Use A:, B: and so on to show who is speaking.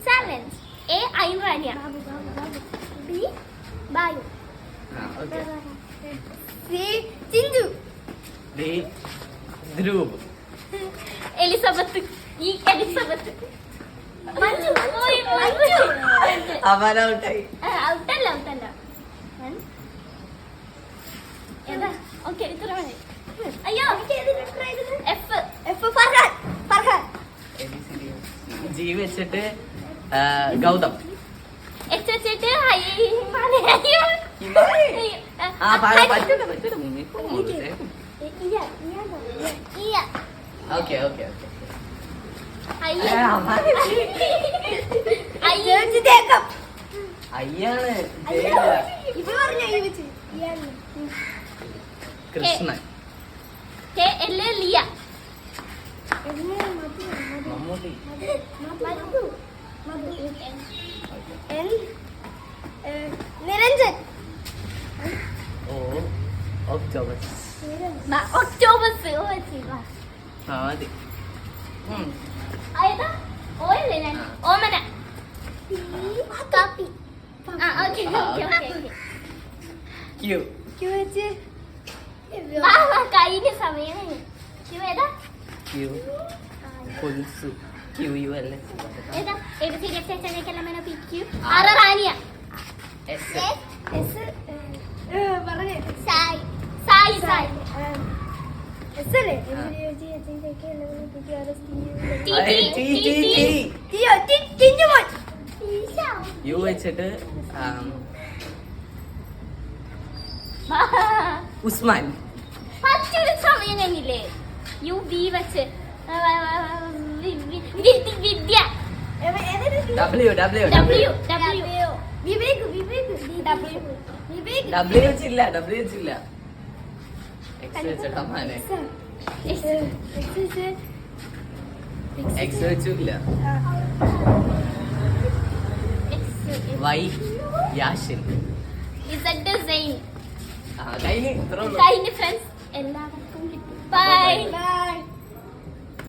A: Challenge. A. Ain Rania. B. Bayu.
B: Okay.
A: C. Chinju.
B: D. Dhruv.
A: Elizabeth. E. Elizabeth. Manju. Manju.
B: അവൻ ഔട്ടായി.
A: ഔട്ടല്ല. ഏതാ? Okay, ഇത്ര മതി. അയ്യോ, F. ഫർഹാൻ.
B: ജി വെച്ചിട്ട് ഗൗതം.
A: H വെച്ചിട്ട്
B: ഓക്കെ അയ്യാണ് കൃഷ്ണൻ.
A: ലിയ.
B: മമ്മൂട്ടി.
A: നിരഞ്ജൻ.
B: ഒക്ടോബസ്.
A: ഒക്ടോബസ്.
B: മതി.
A: ഓമന. കാപ്പി.
B: ക്യൂ.
A: കഴിഞ്ഞ സമയം
B: ക്യൂ പൊൻസു. ക്യൂ യു അല്ല.
A: റാനിയ.
B: യു വെച്ചിട്ട് ഉസ്മാൻ.
A: സമയം കഴിഞ്ഞില്ലേ? യു ബി വെച്ച് വിദ്യ.
B: ഡബ്ല്യു വെച്ചില്ല. എക്സ് വെച്ചിട്ട് അമ്മാനെ. എക്സ് വെച്ചില്ല. വൈ യാഷിൻ.
A: കഴിഞ്ഞ
B: കഴിഞ്ഞ് ഇത്ര
A: ഫ്രണ്ട്സ് എല്ലാവർക്കും ബൈ.